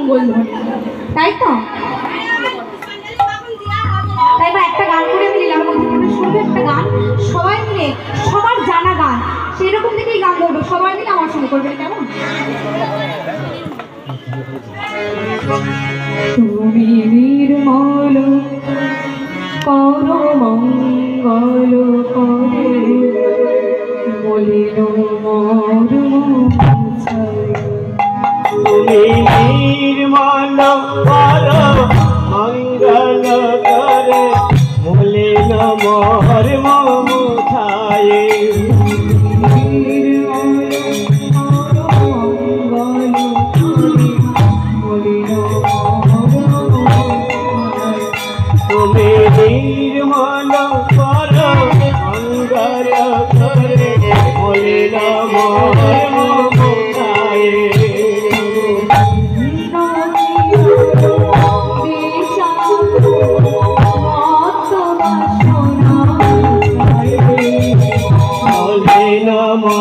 মঙ্গল ধ্বনি, তাই তো? তাই বা একটা গান করে আমি নিলাম, শুনবে একটা গান সবাই মিলে, সবার জানা গান, সেরকম থেকেই গান ধরবো, সবাই মিলে আমার সঙ্গে করবে, কেমন? তুমি নির্মল করো মঙ্গল করে মলিন তুমি নির্মল করো মঙ্গল করে মলিন মর্ম মুছায়ে। তুমি নির্মল করো মঙ্গল করে মলিন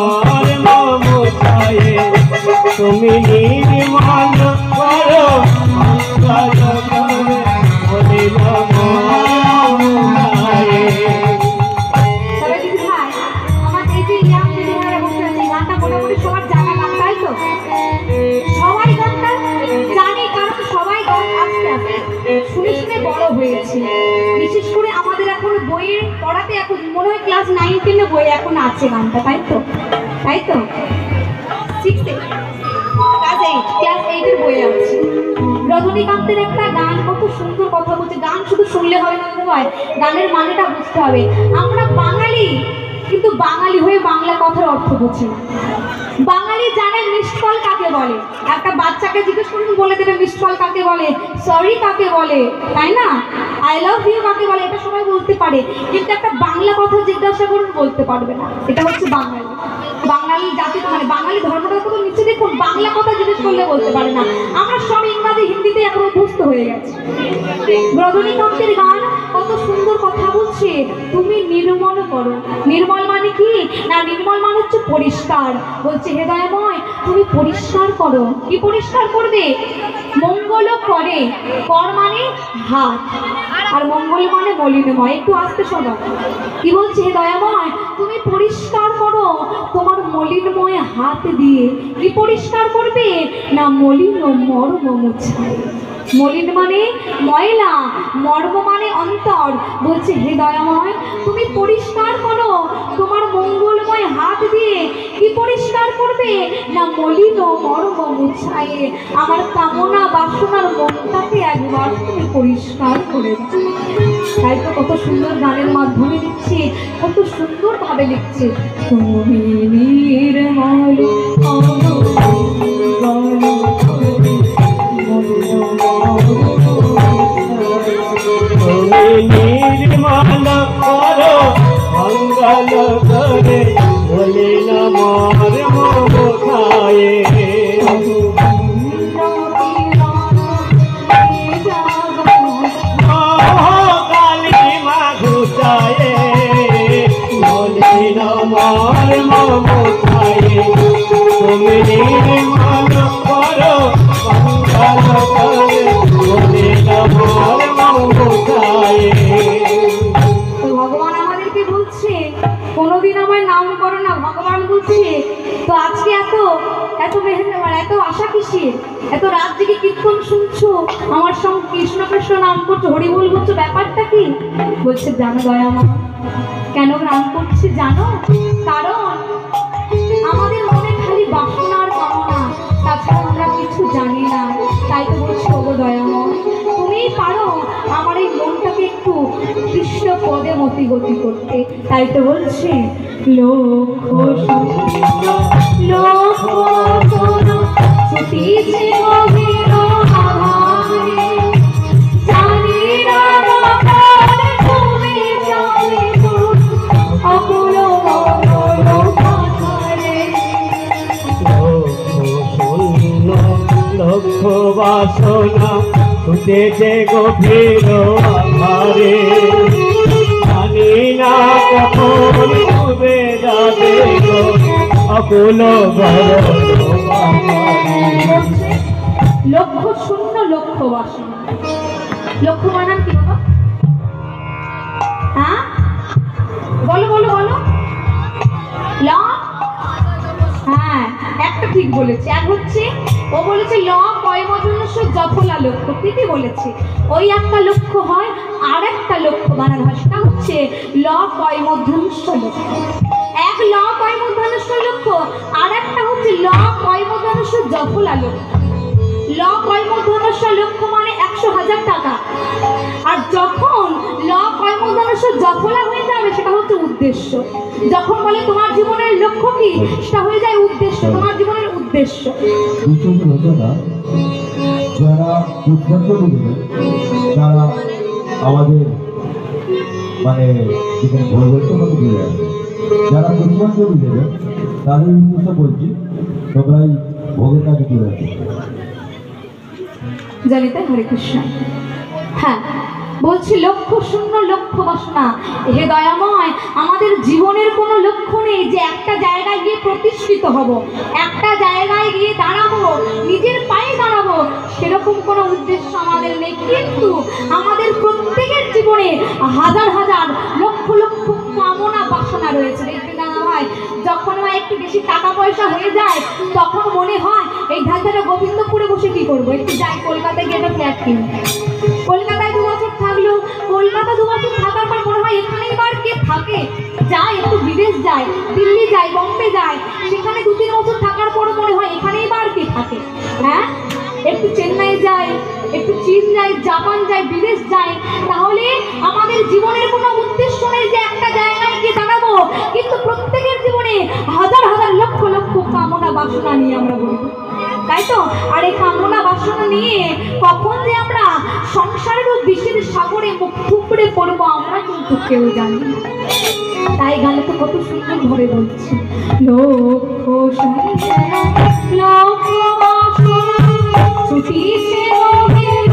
মর্ম মুছায়ে। তুমি নির্মল করো মঙ্গল করে মলিন মর্ম মুছায়ে। সবার জানা গান, তাই তো? সবাই গানটা জানি, কারণ সবাই গান আস্তে আস্তে শুনে শুনে বড় হয়েছে। বিশেষ করে আমাদের এখন বইয়ের পড়াতে এখন মনে হয় ক্লাস 9-10 বই এখন আছে গানটা, তাই তো? তাই তো? 6-এ ক্লাস 8-এর বই আছে। রজনীকান্তের একটা গান কত সুন্দর কথা বলছে। গান শুধু শুনলে হবে না, হয় গানের মানেটা বুঝতে হবে। আমরা বাঙালি, কিন্তু বাঙালি হয়ে বাংলা কথার অর্থ বুঝি না। বাঙালি জানে মিসড কল কাকে বলে, একটা বাচ্চাকে জিজ্ঞেস করুন বলে দেবে মিসড কল কাকে বলে, সরি কাকে বলে, তাই না? আই লাভ ইউ কাকে বলে, এটা সবাই বলতে পারে, কিন্তু একটা বাংলা কথা জিজ্ঞাসা করুন বলতে পারবে না। এটা হচ্ছে বাঙালি, বাঙালি জাতি, মানে বাঙালি ধর্মটা কত নিচে দেখুন, বাংলা কথা জিজ্ঞেস করলে বলতে পারে না। আমরা সব ইংরাজি হিন্দিতে এখন অভ্যস্ত হয়ে গেছি। রজনীকান্তের গান কত সুন্দর কথা বলছে, তুমি নির্মল করো। নির্মল মানে কি না, নির্মল মানে হচ্ছে পরিষ্কার। বলছে হে দয়াময় তুমি পরিষ্কার করো। কি পরিষ্কার করবে? মঙ্গল করে, কর মানে হাত, আর মঙ্গল মানে মলিনময়। একটু আস্তে শোনো কি বলছে, হে দয়াময় তুমি পরিষ্কার করো তোমার মলিনময় হাত দিয়ে। কি পরিষ্কার করবে না, মলিন মর্ম মুছায়। মলিন মানে ময়লা, মর্ম মানে অন্তর। বলছে হে দয়াময় তুমি পরিষ্কার করো তোমার মঙ্গলময় হাত দিয়ে। কি পরিষ্কার করবে না, মলিন মর্ম মুছায়ে। আমার কামনা বাসনার মনটাকে একবার তুমি পরিষ্কার করে দাও। তাই তো কত সুন্দর গানের মাধ্যমে লিখছে, কত সুন্দর ভাবে লিখছে, তুমি নির্মল তুমি নির্মল করো মঙ্গল করে মলিন মর্ম মুছায়ে। কালী মা ঘুচায়ে মলিন মর্ম মুছায়ে। তুমি নির্মল করো মঙ্গল করে মলিন মর্ম মুছায়ে। ভগবান আমাদেরকে বলছে কোনোদিন আমার নাম করো না, ভগবান বলছে তো আজকে এত এত মেহনত, এত আশা কিসের? এত রাত জেগে কীর্তন শুনছো, আমার সঙ্গে কৃষ্ণ কৃষ্ণ নাম করছো, হরিবোল বলছো, ব্যাপারটা কি? বলছে জানো দয়ামা কেন নাম করছি জানো? কারণ আমাদের মনে খালি বাসনার কামনা, তাছাড়া আমরা কিছু জানি না। তাই তো বলছি ওগো দয়াময় তুমিই পারো আমার এই মনটাকে একটু কৃষ্ণ পদে মতিগতি করতে। তাই তো বলছে লক্ষ লক্ষ বাসনা ছুটেছে গভীর আধারে, জানি না কখন ডুবে যাবে অকুল গরম। লক্ষ্য শূন্য লক্ষ্য বাসনা। লক্ষ্য বানান কি বাবা? হ্যাঁ বলো বলো বলো। ল, হ্যাঁ একটা ঠিক বলেছে। এক হচ্ছে ও বলেছে ল কয়মজনস্য জফলা লক্ষ্য, ঠিকই বলেছে। ওই একটা লক্ষ্য হয়, আর একটা লক্ষ্য বানানো হয়, সেটা হচ্ছে ল কয়মধ্যাংশ লক্ষ্য। এক ল কয়মধ্যাংশ লক্ষ্য, আর একটা হচ্ছে ল কয়মধ্যাংশ জফলা লক্ষ্য। ল কয়মধ্যাংশ লক্ষ্য মানে 100,000 টাকা, আর যখন ল কয়মধ্যাংশ জফলা হয়ে যাবে সেটা হচ্ছে উদ্দেশ্য। যখন বলে তোমার জীবনের লক্ষ্য কি, সেটা হয়ে যায় উদ্দেশ্য, তোমার জীবনের উদ্দেশ্য। যারা উদ্দেশ্য দিবে, তারা আমাদের মানে যেখানে ভবিষ্যৎ মতো দিয়ে আসবে। যারা পুষ্পাঞ্জলি দেবে তাদের উদ্দেশ্য বলছি, তোমরাই ভোগের কাজে চলে আসবে। জানি তাই, হরে কৃষ্ণ। হ্যাঁ বলছি লক্ষ্য শূন্য লক্ষ্য বাসনা। হে দয়াময়, আমাদের জীবনের কোনো লক্ষ্য নেই যে একটা জায়গায় গিয়ে প্রতিষ্ঠিত হব, একটা জায়গায় গিয়ে দাঁড়াবো, নিজের পায়ে দাঁড়াবো, সেরকম কোনো উদ্দেশ্য আমাদের নেই। কিন্তু আমাদের প্রত্যেকের জীবনে হাজার হাজার লক্ষ লক্ষ কামনা বাসনা রয়েছে। দেখবেন দাদা ভাই, যখন একটু বেশি টাকা পয়সা হয়ে যায় তখন মনে হয় এই ধারে গোবিন্দপুরে বসে কি করবো, একটু যাই কলকাতায় গিয়ে একটা ফ্ল্যাট কিনবো। কলকাতায় 2 বছর থাকলো, কলকাতা 2 বছর থাকার পর মনে হয় এখানেই বার কে থাকে, যাই একটু বিদেশ যাই, দিল্লি যাই, বম্বে যাই, সেখানে 2-3 বছর থাকার পর মনে হয় এখানেই বার কে থাকে। হ্যাঁ একটু চেন্নাই যাই, একটু চীন যাই, জাপান যাই, বিদেশ যাই। তাহলে আমাদের জীবনের কোনো উদ্দেশ্য নেই যে একটা জায়গায় গিয়ে দাঁড়াবো, কিন্তু প্রত্যেকের জীবনে হাজার হাজার লক্ষ লক্ষ কামনা বাসনা নিয়ে আমরা বলবো, তাই তো? আর এই কামনা বাসনা নিয়ে কখন যে আমরা সংসারের ও বিষের সাগরে মুখ থুবড়ে পড়বো আমরা কিন্তু কেউ জানি না। তাই গানে তো কত সুন্দর ভাবে বলছি, লক্ষ্য শূন্য লক্ষ্য বাসনা ছুটিছে নবীন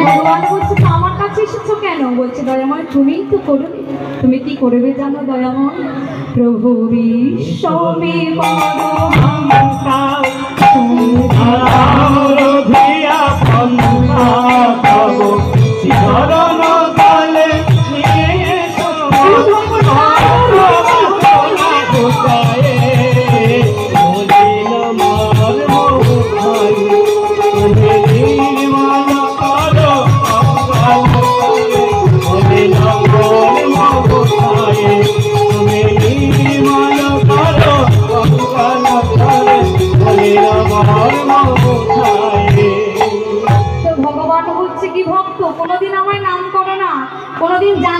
ভগবান বলছে তো আমার কাছে এসেছো কেন? বলছে দয়াময় তুমিই তো করবে। তুমি কি করবে জানো দয়াময়? প্রভু বিশ্বমে ভগবান হচ্ছে কি ভক্ত, কোনোদিন আমায় নাম করে না, কোনোদিন